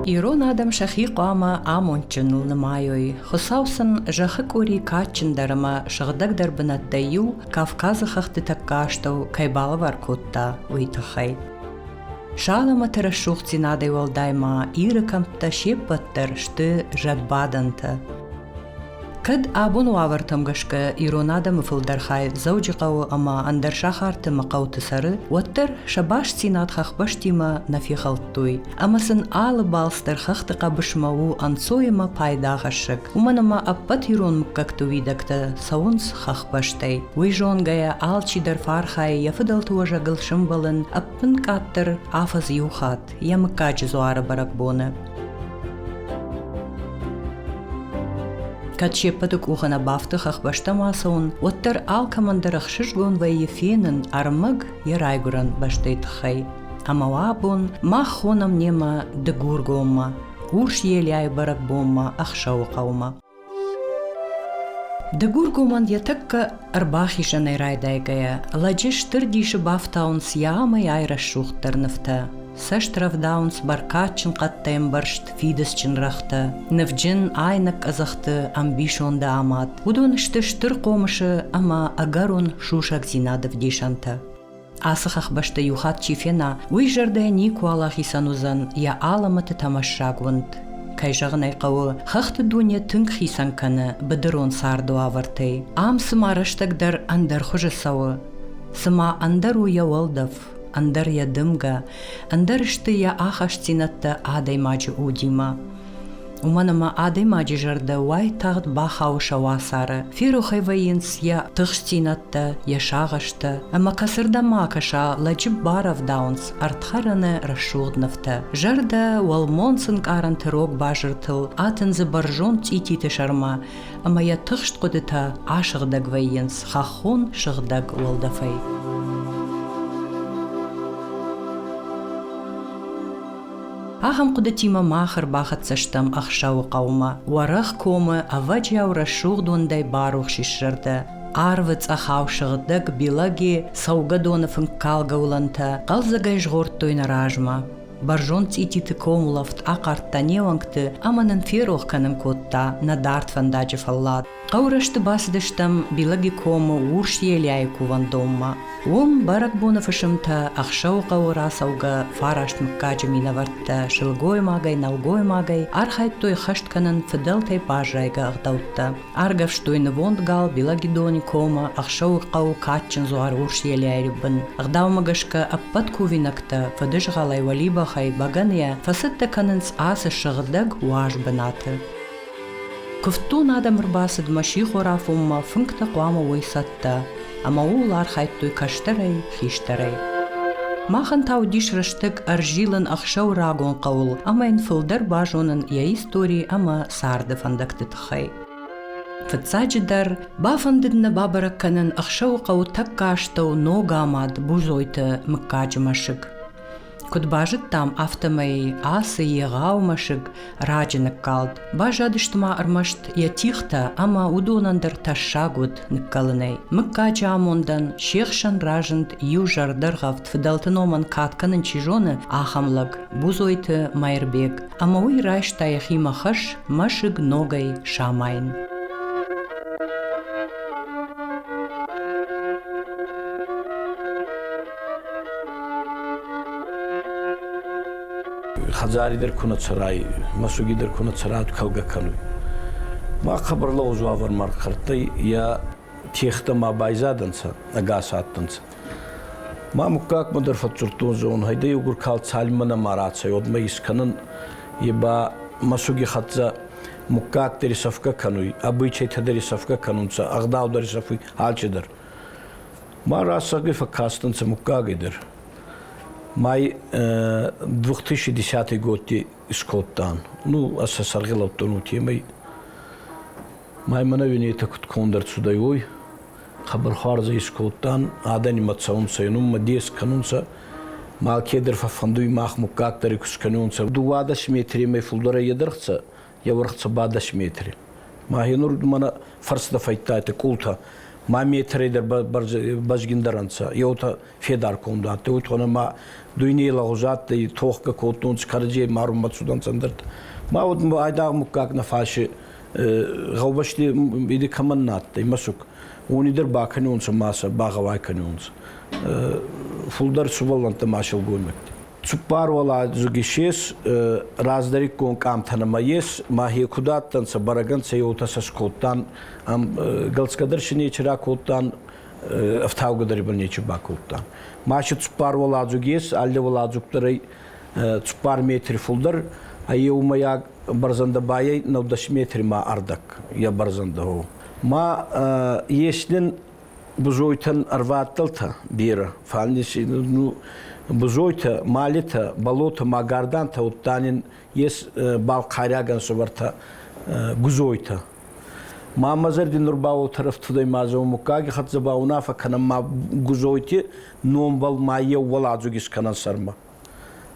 Ирон адам шахи қама амончыныл нымайой. Хусаусын жахы кори качындарыма шағдаг дарбынаттайю Кавказы хақты таккаштау кайбалы бар котта уйтахай. Шалама тырашух цinaday волдайма иры кампта шеппаттар шты жадбаданта. Кад абун вавартам гашка иронада мыфылдархай заужиқау ама андаршахарты мақауты сары, уаттар шабаш цинат хахбаштима нафихалтуй. Амасын алы балстар хахтыqa бышмау ансойма пайда хашык. Уманама аппат ирон муккакту видакта саунс хахбаштай. Уйжон гая алчидар фархай яфыдал туажа гылшымбалын аппын каттыр афаз юхат, ямыккачы зуары баракбоны. Катшеппадык ухана бафтых ахбаштамасаун, оттар алкамандар ахшышгон вай ефенын армыг ярайгуран баштайтхай. Амавабун махонам нема дегургома, урш еляй баракбома ахшауқаума. Дегургоман ятакка арбахишанай райдайгая, ладжиш тырдиші бафтаун сиямай айрашуқтарныфта. Саштравдаунс баркачын қаттайым баршт фидесчын рахта. Навджин айнак азақты амбишонда амат. Удон штыр қомышы ама агарун шушак зинадов дишанта. Асықақ башта юхат чифена уйжардай никуалах исанузан я аламаты тамашшагвунд. Кайжағын айқауы хақты дуне түнг хисанканы бідірон сарду авартай. Ам сымарыштагдар андар хужасауы. Сыма андар уя волдав. Андар я дымга, андар ішті я ахаш цинатта адай маджи удима. Уманама адай маджи жарды уай тағд бахау шавасары. Фиру хайвайынс я тұғш цинатта я шағашты. Ама касырда макаша ладжиб барав даунс артхараны рашуғднавта. Жарды уалмонсын каранты рог бажыртыл, атынзы баржон цититі шарма. Ама я тұғшт қудыта ашығдаг вайынс, хахон шығдаг уалдафай. Ахам кудатима махар бахатсаштам ахшау қаума. Уарах комы аваджау рашуғдундай барух шишырды. Арвыц ахаушығыдық билаги саугадоныфын калгауланта қалзагай жғорттойна ражма. Баржон цититы комулафт ақартта невангты аманын ферух каным котта надарт вандаджи фаллат. Қаурашты басыдыштам билаги комы урш еляй кувандомма. Ом баракбонов ышымта ахшау қауыра сауга фарашт мыккаджы минавартта шылгой магай, налгой магай, архайттой хаштканын фыдалтай бажайга ағдаутта. Аргавштойны вондгал билаги дони кома ахшау қау катчын зуар урш еляй риббін. Ағдаумагашка аппат кувинакта фыдыжғалай валибахай багания фасытта канынс асы шығыдаг уаж бінаты. Күфтун адам рбасыд маши хорафумма фынкта қуама ойсатта. Ама ул архайттой каштарай, хиштарай. Махан таудиш раштык аржилын ахшау рагон қаул, ама инфылдар бажонын я истории ама сарды фандактытхай. Фыцаджидар бафандыдны бабаракканын ахшау қау таккаштау нога амад бузойты мыккаджымашык. Кудбажыт там автомай асы еғаумашык раджынық қалд. Бажадыштыма армашт я тихта, ама удонандар ташагуд ныккалынай. Мыккача амондан шехшан ражынд ю жардарғавт фыдалтыноман катканын чижоны ахамлаг бузойты майырбек. Ама уй райштай химахаш машык ногай шамайн. Хазаридер куна царай, масугидер куна царат калга кануй. Ма хабарла узвавар маркартай я техта ма байзаданца, агасаттанца. Ма мукак мадар фатсуртун зон хайда югур кал цалмана маратса йодма исканын еба масуги хатза мукак терисавка кануй, обычай тадарисавка канунца, агдау дарисавы алчидар. Ма расаги факастанца мукагидер. Май 2010 год искоттан. Ну, аса саргилав тонути май. Май манавини такут кондар цудайой. Хабар харза искоттан адани матсаунса янум мадес канунса. Мал кедер фафандуй мах мукак тарикус канунса. Дуадаш метри май фулдара ядархца, явархца бадаш метри. Ма янур мана фарсда файтайте култа. ма метрейдер бажгиндаранца йота федар комда те утона ма дуйнела гузат и тохка котун скарже марумат судан цандерт ма вот айда мукак на фаши гавбашти иди каманнат и масук унидер баканунс маса багавай канунс фулдар суваланта машал гомек цупар вала зугишес раздари кон камтана маес махи кудаттан са бараган се йота са скоттан ам галскадаршини чира коттан автаугадари бальничи бакоттан маши цупар вала зугес алде вала зуктарай цупар метри фулдар а еумая барзанда бай 90 метри ма ардак я барзанда ho ма еснен бузойтан арватталта бира фалнис ну бузойта малита болото магарданта уттанин ес бал хайраган суварта гузойта мамазерди нурбау тарафтудай мазо мукаги хатзабауна факана ма гузойти номбал майя валадзугис канан сарма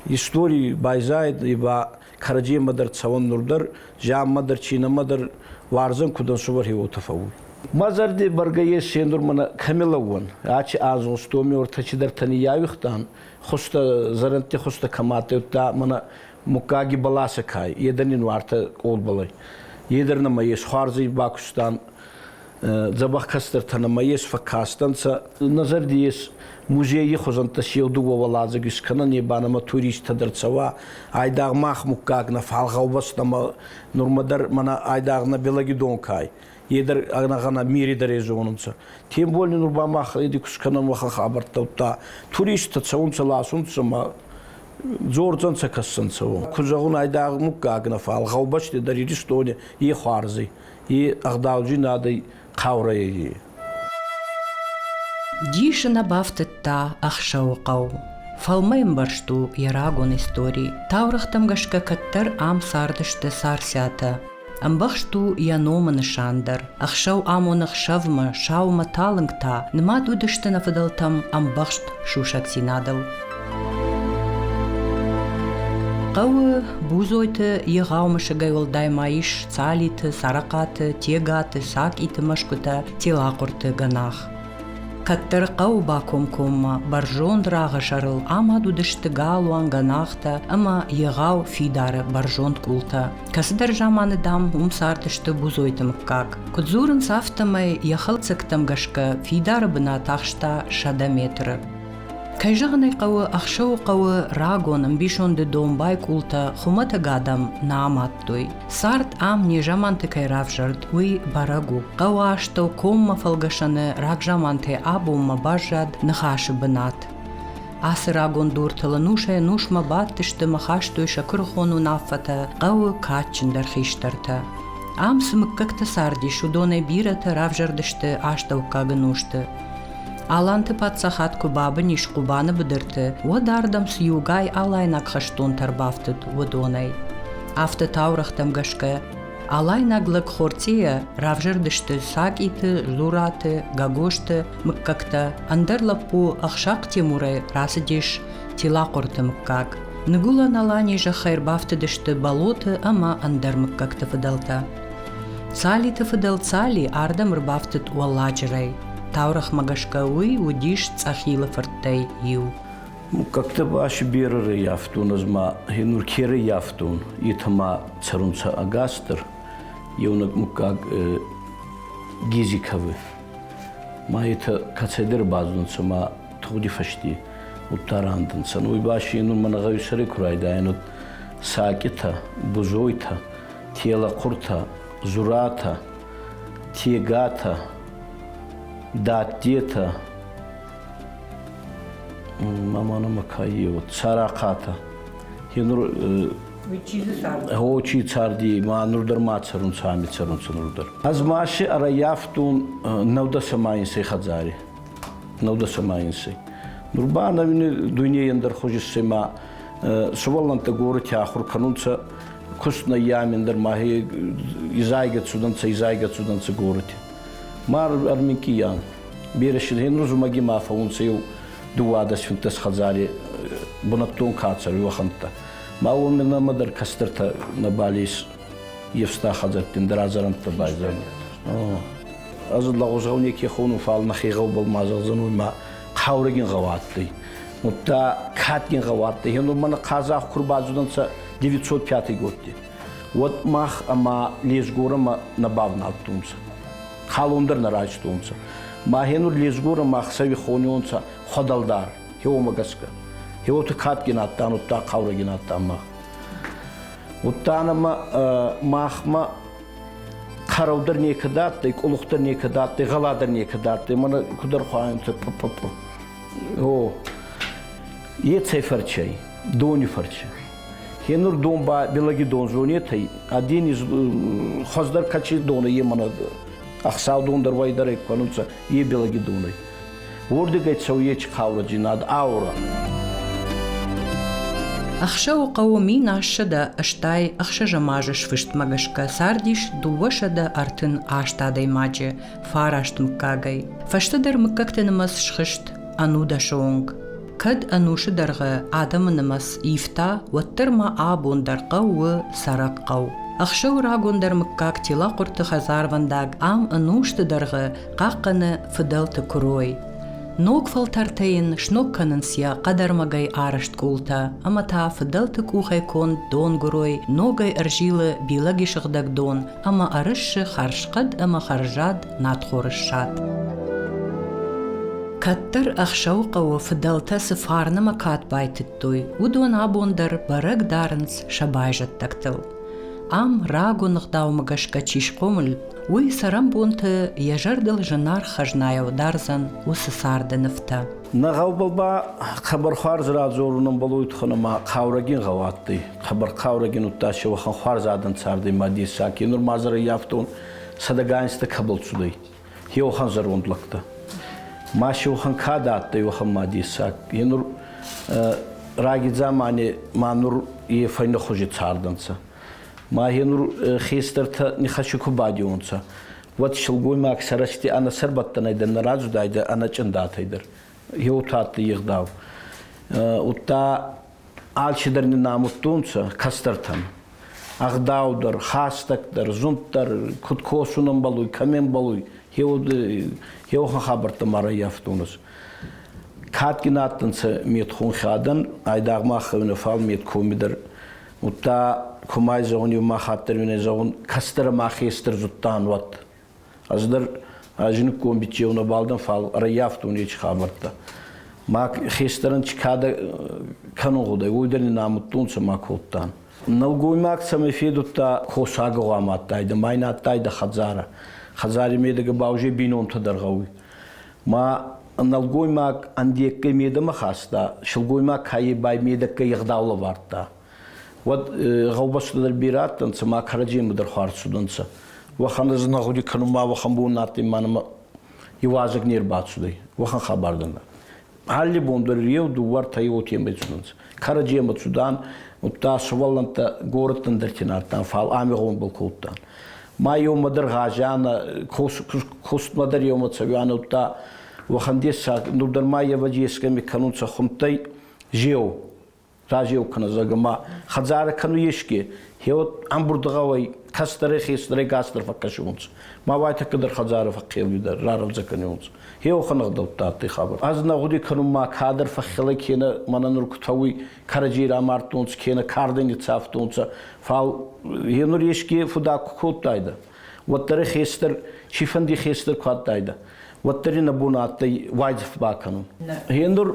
истории байзайд иба караджи мадар цаван нурдар жам мадар чина мадар варзан кудан сувар хивотафау мазерди баргае сендур мана камелаван ачи азон стоми ортачидар тани явихтан хуста заранти хуста камате та мана мукаги баласа кай еданин варта олбалай едерна маес харзи бакустан забах кастер тана маес факастанца назардиес музеи хозанта шилду валаза гискана не банама туриста дерцава айдаг мах мукаг на фалгаубас на нурмадар мана айдаг на белагидон кай едер агнагана мири дерезонунца тем более нурбамах иди кускана маха хабартта туриста цаунца ласунца ма зорцанца кассанца кузагун айдаг мукаг на фалгаубас дери стоне и харзи и агдауджи надai қаурайы. Дишина бафтетта ахшауқау. Фалмайм баршту ярагон истории. Таурахтам гашка каттар ам сардышты сарсята. Амбахшту яноман шандар. Ахшау амонах шавма шаума талынгта. Нма дудышты нафадалтам амбахшт шушаксинадал. Қауы бузойты еғаумышы гайолдай майыш, цалиты, сарақаты, тегаты, сак иті машкута, тела құрты ганах. Каттыр қау баком-комма, баржон драғы жарыл, ама дудышты галуан ганахта, ама еғау фидары баржон култа. Касыдар жаманы дам умсартышты бузойты мыккак. Кудзурын сафтамай яхал цыктам гашка фидары бына тахшта шада метры. Кайжағынай қауы ақшау қауы рагон амбишонды домбай култа хумата гадам нааматтуй. Сарт ам не жаманты кайрав жарт уй барагу. Қауы аштау комма фалгашаны раг жаманты абумма бажад нахашы бынат. Асы рагон дуртылы нушай нушма баттышты махаштуй шакырхону нафата қауы качындар хиштарта. Ам сымыккакта сарди шудоне бирата рав жардышты аштау кагынушты. Аланты патсахат кубабы ниш кубаны быдырты, вадардам с югай алайнак хаштон тарбафтыт водонай. Авты таурахтам гашка, алайнаглык хортия равжырдышты сак иты, зураты, гагошты, мыккакта, андарлапу ахшак темурай расыдеш тела корты мыккак. Нагула налани жахайр бафтыдышты болоты, ама андар мыккакта фыдалта. Цали ты фыдал цали, ардам рбафтыт уалладжирай. Таурах магашка уй удиш цахила фартей ю. Как-то ваши береры яфтун, азма хинуркеры яфтун, итама царунца агастер, юнак мукак гизиковы. Ма это кацедер базунца, ма туди фашти, утарандынца. Ну и ваши ину манагависары курайда, ину сакита, бузойта, тела курта, зурата, тегата, датета, мамана макаи, вот цараката. Хинур очи царди, ма нурдар ма царун сами царун нурдар. Азмаши араяфтун навда самаинсы хадзари, навда самаинсы. Нурбана вини дуйне яндар хожиссы ма суваланта горы тяхур канунца кустна яминдар махи изайгат суданца горыти. Мар армикиян. Берешил хенрузу маги мафа унца ю дуадас финтас хазари бунаттун кацар юаханта. Ма умена мадар кастырта на балис евста хазартин дразаранта байзан. azıllağızğavni ki xonu fal naxiğav bulmazağızın uyma qavragin qavattı. Mutta katgin qavattı. Hendur mana Qazaq kurbazıdansa 905 gotti. Вот мах ама лезгора набавна алтумса. Халундер нарачтумса. Махенур лезгора мах сави хонионса ходалдар. Хеомагаска. Хеоту каткинаттан утта қаврагинаттан мах. Уттанама махма қараудар не кадатты, улуқтар не кадатты, ғаладар не кадатты. Мана кудар хуайынса пу-пу-пу. О, е цейфарчай, дони фарчай. Хенур донба белаги донзонетай, один из хоздар качи дона емана ахсау дондар вайдар эквануца е белаги донай. Вордигайт сауеч қавра жинад аура. Ахшау қауми нашшада аштай ахшажа мажыш фышт магашка сардиш дувашада артын аштадай мажы фарашт мкагай. Фаштадар мкактенамас шхышт ануда шоонг. Кад анушыдарғы адамынымас ифта ваттырма абондарқау сараққау. Ахшау рагондар мкак тила құрты хазарвандаг ам ануштыдарғы қаққаны фыдалты күрой. Ног фалтартайын шнокканынсия қадармагай арышт култа, амата фыдалты кухай кон дон гурой, ногай аржилы билаги шығдаг дон, ама арышы харшқад ама харжад надхорышшад. Каттар ахшау қауы фыдалта сыфарны макат байтыттуй, удуан абондар бараг дарынс шабай жаттактыл. Ам рагонық даумагашка чишқомыл, уй сарам бонты яжардыл жынар хажнаяу дарзан усы сардыныфта. Нағау балба қабар зырад зорунын болу үтханыма қаврагин ғаватты. Қабар қаврагин ұтташы вахан харзадын царды мадиса, кенур мазары яфтун садаганисты қабыл цудай. Хе охан зарундлықты. Маши охан кадатты охан мадиса, кенур рагидза манур и файны хужи цардынца. Махенур хейстерта не хочу кубадионца. Вот шелгой мак сарашти ана сарбаттанайда наразудайда ана чандатайдер. Еутатты егдав. Утта алчидарни намуттунца кастартан. Агдаудар, хастактар, зунттар, куткосунан балуй, камен балуй. Хеухан хабарта мара яфтунас. Каткинаттанца мет хунхадан, айдагмахавны фал мет комидер. Утта кумай зони махаттер вине зон кастер махестер зуттан ват. Аздар ажин комбичевна балдан фал раяфтун еч хабарта. Мак хестерен чикада каногуда уйдерни намуттунца макоттан. Налгой мак саме федутта хосага гаматтайда майнаттайда хазара. Хазари медеге бауже бинон тадаргауи. Ма налгой мак андекке медема хаста, шилгой мак хай бай медекке ягдаула варта. Вот غوبستدر بیراتن سما خرجی مدر خارج شدنسا و خانز نخودی کنما و خنبون ناتی منم یوازگ نیر باد شدی و خان خبر دنده حالی بوندر ریو دوار تایوتیم بیچونس خرجی مد شدن و تا سوالن تا گورتن درچنارتن فال آمیگون بالکوتن ما یوم مدر غاجان کوست مدر یوم تسویان و تا و خندیس نودر ما یواجیس کمی کنون سا خمتی جیو راجيو كنا زعما خزارة كانوا يشكي هيو أمبردغاوي كاستري خيستري كاستر فكشونس ما وايت كدر خزارة فقير يدر رارب زكنيونس هيو خنا غدوتاتي خبر أزنا غودي كانوا ما كادر فخلك هنا ما نركتوي كارجيرا مارتونس كنا كاردين يتصافتونس فال هنور يشكي فدا كوت تايدا وتري خيستر شيفندي خيستر كوت تايدا وتري نبوناتي واجف باكانون هنور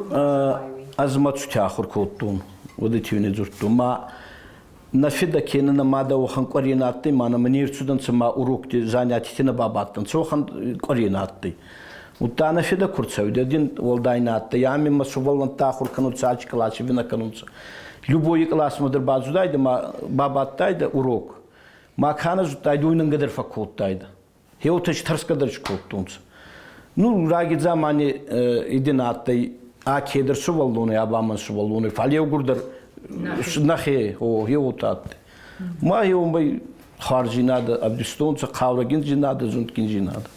أزمات شتاخر كوتون وديتيوني زرتو ما نفيدا كينا مادا وخان قريناتي ما نمنير سودان سما اوروكتي زانياتي نباباتن سوخان قريناتي وتا نفيدا كورتساوي دين ولدايناتي يامي مسوولن تاخر كانو تساچ كلاشي вина канунца любой класс модер базудайда ма бабаттайда урок ма кана зутайда уйнангадер факуттайда хеоточ тарскадер шкоттунца ну раги замани идинаттай А кедр сувалдуны, абаман сувалдуны, фалеу гурдар нахе, о, еутат. Ма еумбай харжи надо, абдистонца, қаврагин жи надо, зунткин жи надо.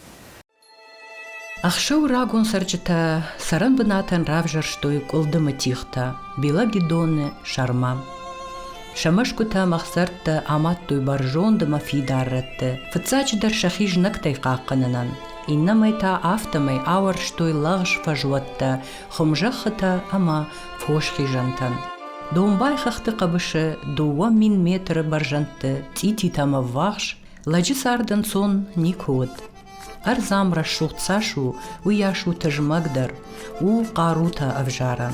Ахшау рагон сарчыта саран бынатан равжарштой колдымы тихта, била гидоны шарма. Шамашкута махсартта аматтуй баржонды мафидарратты, фыцачыдар шахиж нактай қаққанынан. иннамай та автомай ауар штой лагш фажуатта, хомжахата ама фошхи жантан. Домбай хахты қабышы 2000 метр баржанты, тити тама вағш, лажы сардан сон никуд. Арзам расшуғтсашу, уяшу тажмагдар, у қарута авжаран.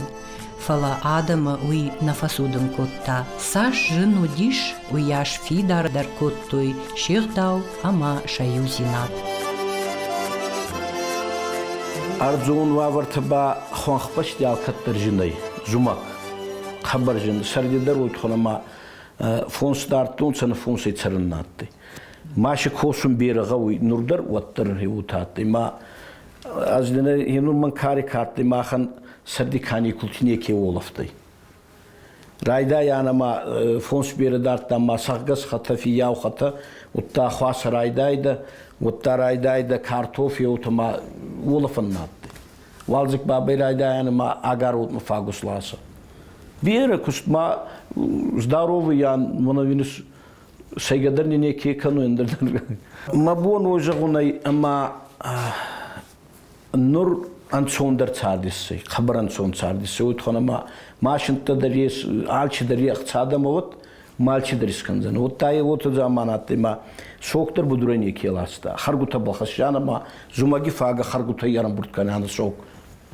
Фала адама уй нафасудым котта, саш жыну диш уяш фидар дар коттуй, шиғдау ама шаю зинат. Арзуын вавартыба хуанхпаш диалкаттар жынай, зумак, хабар жын, сардидар ойтхонама фонс дартун цаны фонс айцарыннатты. Маши косун беріға уй нурдар уаттар реутатты. Ма аздыны енурман кари катты, махан сарди кани култинеке олафты. Райда янама фонс бері дартта ма сағгас хата фияу хата, утта хуас райдайда, утта райдайда картофия утама олафыннатты. Валзик бабай райда янама агар утма фагусласа. Бері кустма здоровый ян, муна Сайгадар не кекану эндердер. Мабон ожагунай ама нур анцондар цардисы, хабар анцон цардисы. Уйтхона ма машинта дариес, алчи дариях цадама вот, малчи дарис канзан. Вот тае вот заманаты ма соктар будуране келаста. Харгута балхасяна ма зумаги фага харгута ярам буртканяна сок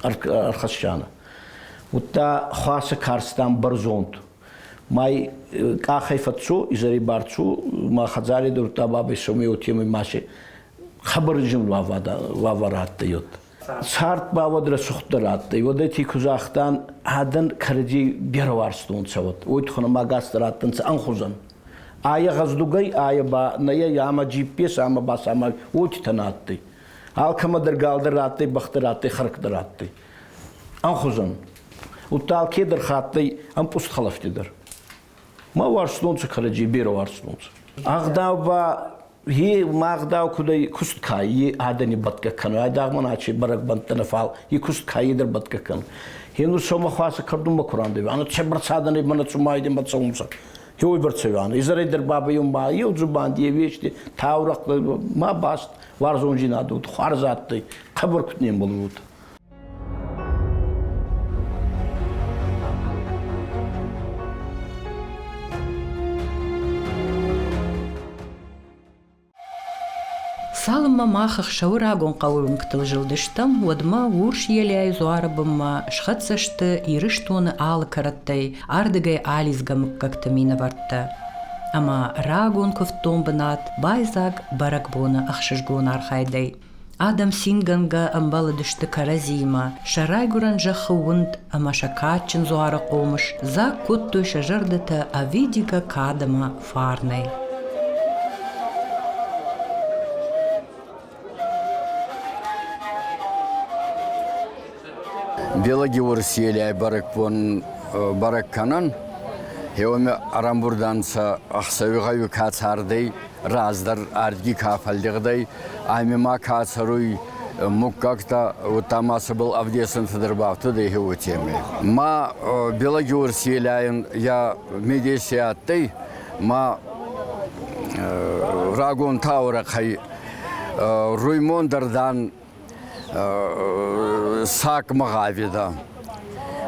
архасяна. Вот та хаса карстам барзонт. Май кахай фатсу изари барцу ма хазали дурта бабай соми отеми маши хабаржим ваваратты йот. Сарт бавадра сухтаратты. Вот эти кузахтан адан карджи берварстун цават. Ойтхона магастраттан анхузан. Ая газдугай ая ба ная яма GPS ама бас ама ойтанатты. Алкамадыр галдыратты бахтыратты харктыратты. Анхузан. Утал кедр хатты ампуст халафтидыр. Ма варстунцы караджи бера варстунцы. Агдава he магдав кудай кусткай he адани батка кан айдагман ачи барак бантана фал he кусткай дер батка кан he ну сома хваса кардума куран ана чебрцадани мана цумайди батсумса he ой барцеван изаре дер баба юмба he зубан die вещи таврак ма баст варзонжи надут харзатты кабар кутнем болут. Салымма махах шаурагон қауырын кітіл жылдыштым, одма урш еляй зуарабымма шхатсашты ирыштуны алы караттай, ардыгай ализгамык кактамина вартта. Ама рагон көфтон бынат, байзаг баракбоны ахшышгон архайдай. Адам синганга амбаладышты каразима, шарай гуран жахы унд, ама шакачин зуара қомыш, за коттой шажардыта авидига кадама фарнай. Белаги урсиеляй барак канан, хеоме арамбурданца ахсавигаю кацардей, раздар ардги кафалдигдай, амима кацаруй муккакта утамасы был авдесын тыдырбавты дейхи утеме. Ма белаги урсиеляйын я медесияттай, ма рагон таура хай руймондардан сак магавида.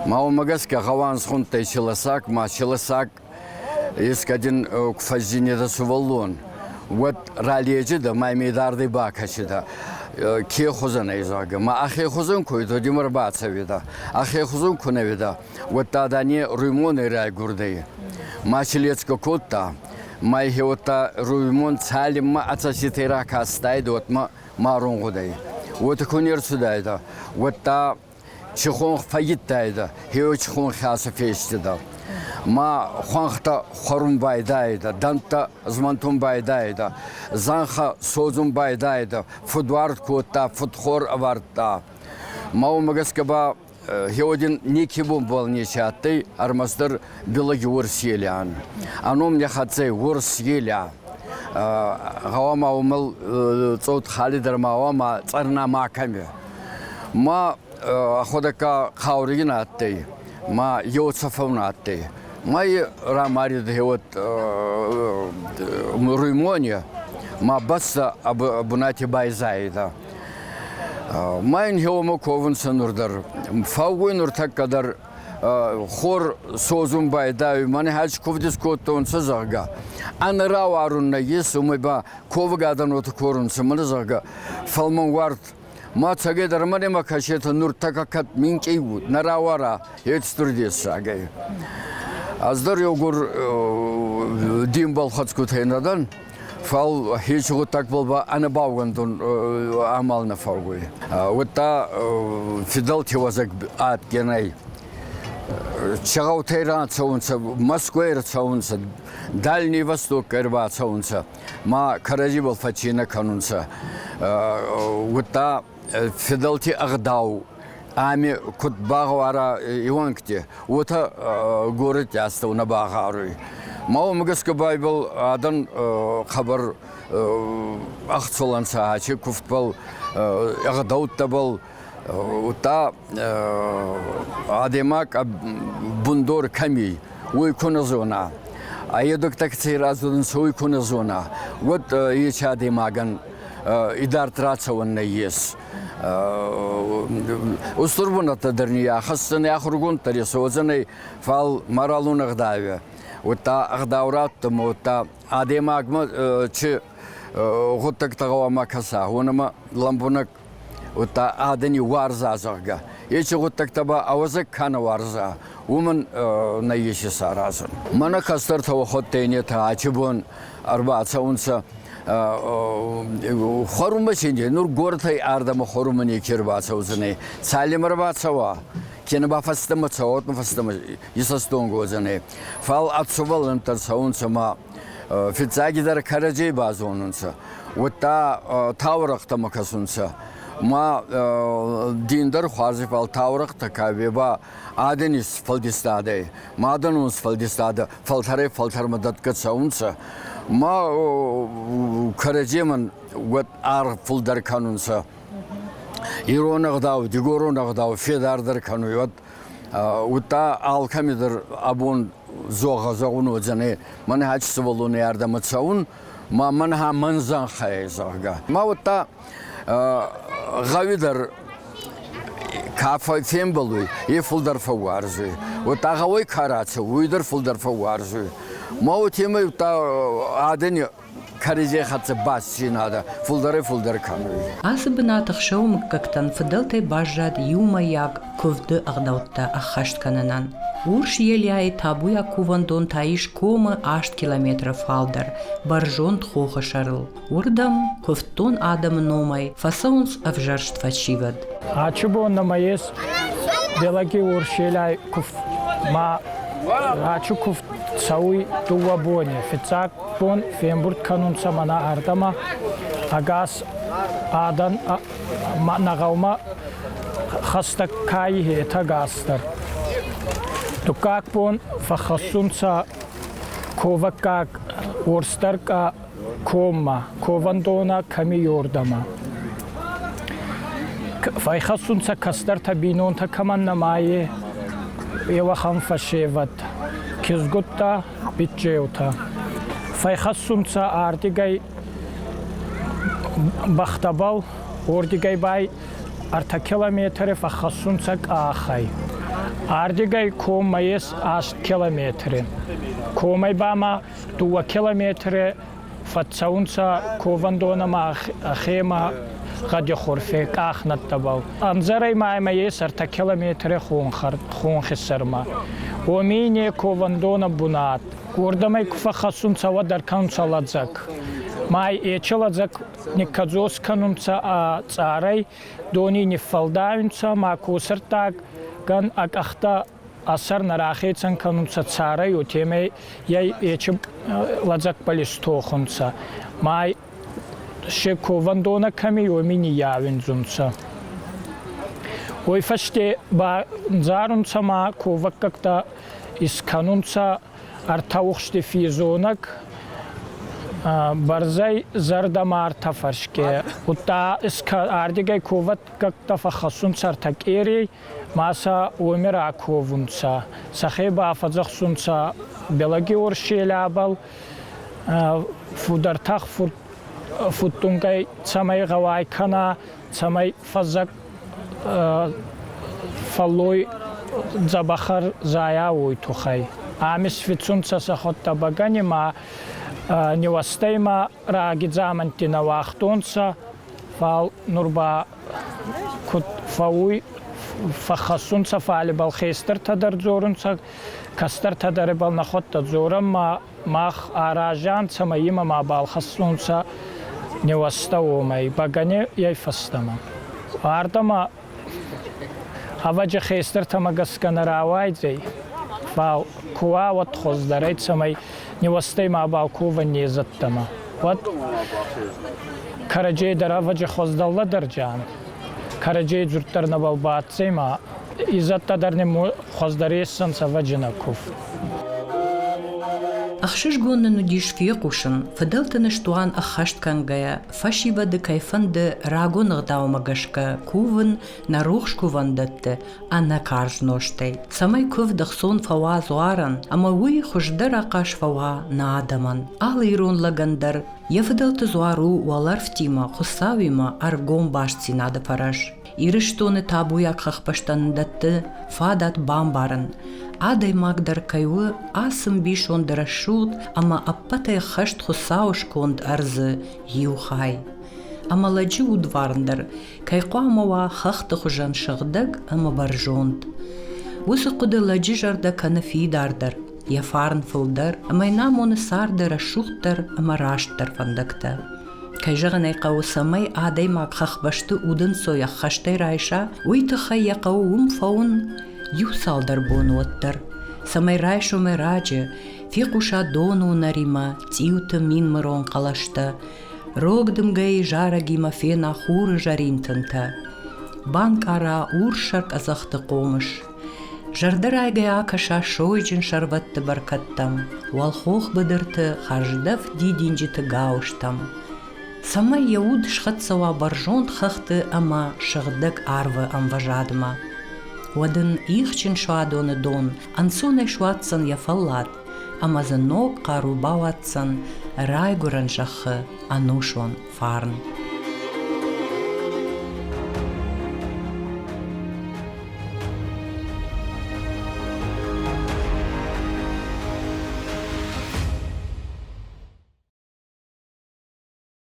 Мау магаска гаван схунтай силасак, ма силасак искадин кфазине да суваллон. Вот ралиеджи да май медарды бакашида. Ке хузана изага. Ма ахе хузун койду димар бацавида. Ахе хузун кунавида. Вот тадане руймоны рай гурдей. Ма силецка котта. Май хеота руймон цалим ма ацаситера кастайд вот ма марунгудей. Вот конер сюда, вот та чихон фаиттайда, хео чихон хаса фестида. Ма хуанхта хорум байдайда, данта змантум байдайда, занха созум байдайда, фудвард кота, фудхор аварта. Мау магаскаба хеодин никибум был нечатый, армастер белаги урселян. Ано мне хацей урселя. Гавама умел цот халидер мауама царна маками. Ма ходака хауригина атты, ма йоцафовна атты. Май рамарид хеот руймония, ма баста абунати байзайда. Майн хеомо ковынса нурдар. Фаугой нуртак кадар хор созум байдаю. Мане хач ковдис коттонса зага. Анрау арунна ес умеба ковгадан отокорунса мане зага. Фалмон вард. Ма цагедар мане макашета нуртака кат минкейгут. Наравара етстурдес сагай. Аздар йогур димбал хацкутейнадан. Фал хичгут так болба ана баугандун амална фаугой. Вот та Фидел тевазак ат генай. Чагау Тейран цаунца, Москва цаунца, Дальний Восток эрба цаунца, ма Караджибал фачина канунца. Вот та Фидел ти агдау. Ами кут багавара иванкте. Вот город ястау на багаруй. Мау мгаска байбл адан хабар ахцоланса ачи куфтбал агдаута был ута адемак бундор ками уйкуна зона. А едок так цейразун уйкуна зона. Вот еча адемаган идар трацаван ес. Устурбуната дерния хастан яхургун тарисозаны фал маралунах даве. Ута агдауратым ута адемагма чи гуттак тагава каса. Онама ламбунак ута адени варза зага. Ечи гуттак таба авазак кана варза. Уман на еши саразан. Мана кастар тава хоттейне та ачибун арбаца унса. Хорума чинже нур гортай ардама хорума не кирбаца узане. Салимар бацава. Кенба фастама цаот фастама исастонго узане. Фал атсувал антар саунса ма фицагидар караджей базонунса. Вот та таврахта макасунса. Ма диндар хазифал таврах такавеба аденис фалдистаде. Маданус фалдистада фалтар мадатка саунса. Ма караджеман вот ар фулдар канунса. Иронагдау, дигоронагдау, федардар кануйот. Ута алкамидер абон зога загуну зане. Мане хачсволуне ярдаматсаун. Ма манха манзан хайзага. Ма ута гавидар кафа фембалуй и фулдар фаварзуй. Ута гавой караца, уйдар фулдар фаварзуй. Ма утема ута адени каризе хатса басси надо. Фулдар кануй. Асыбынатых шоум кактан фыдылтай бажад юмаяк ковды ағдаутта ахашт кананан. Урш еляй табуя кувандон таиш кома 8 километров фалдар. Баржон тхоха шарыл. Урдам ковтон адам номай фасаунс авжаршт фачивад. Ачубон намаес белаги урш еляй кув ма ачу кув цауи тувабоне. Фицак бон фембурт канун самана ардама агас адан нагаума хастак кай хета гастар. Тукак бон фахасунца ковакак орстарка кома ковандона ками йордама. Файхасунца кастар табинон та каман намае евахам фашеват кизгутта бичеута. Файхасунца ардигай бахтабал ордигай бай арта километре фахасунца ахай. Ардигай комаес 8 километре. Комай бама 2 километре фатсаунца ковандона ахема гадя хорфе ахнат табал. Анзарай маес арта километре хонхисарма. Омине ковандона бунат. Ордамай фахасунца вадар канцаладзак. Май ечаладзак никадзос канунца а царай дони не фалдавинца ма косартак ган акахта асар нарахецан канунца царай утемей яй ечим ладзак палистохунца. Май ше ковандона ками омини явинзунца. Ой фаште ба зарунца ма ковак какта из канунца артаухште физонак барзай зардамар тафаршке. Ута иска ардигай коват какта фахасунца артакери маса умера ковунца. Сахеба афазахсунца белаги оршелабал фудартах футтунгай цамай гавай кана самай фазак фалой забахар зая уйтухай. Амис фицунца сахотта багани ма невастейма рагидзамантина вахтунца фал нурба кут фауй фахасунца фали балхестер тадар зорунца кастер тадар бал нахотта зорам ма мах аражанца ма има ма балхасунца невастаумай багани яй фастама ардама аваджа хестер тамагасканаравайдзей фал куа вот хоздарайт самай невастейма балкува незаттама вот караджей дараваджа хоздалла дарджан караджей зуртарна балбатсейма изатта дарне хоздарессан саваджина куф أخشش قلنا نديش فيقوشن فضلت نشتوان أخشت كانجايا فاشيبا دي كيفن دي راغو نغداو مغشكا كوفن نروخش كوفن دت أنا كارج نوشتي سامي كوف دخصون فوا زوارن أما وي خشدر أقاش فوا نادمن أغليرون لغندر يفضلت زوارو والارفتيما خصاويما أرغون باشتي نادا فرش إيرشتون تابويا خخبشتن دت فادات بامبارن Адай магдar кайвы асым бишон дарашут, ама аппатай хашт хусауш конд арзы юхай. Ама ладжи удварндар, кайқу амава хахты хужан шығдаг, ама баржонд. Высы құды ладжи жарда канафидардар, яфарн фылдар, ама инамоны сардар ашуқтар, ама раштар фандакта. Кайжаған айқау самай адай маг хахбашты удын соя хаштай райша, уйты хай яқау фаун, Юсалдар бонуаттар, самай райшо мераджи, фиқуша дону нарима, тиута мин мырон қалашта, рогдым гай жарагима фена хуры жаринтанта. Банк ара уршарк азақты қомыш. Жардар айгай акаша шойджин шарватты баркаттам, валхох быдырты хаждав дидинджиты гауштам. Самай яуд шхатсава баржонт хахты ама шығдык арвы амважадма. Wadın ihçin şuadonu don, ansune şuatsan yafallat, ama zanok karu bawatsan, rayguran şahı anuşon farn.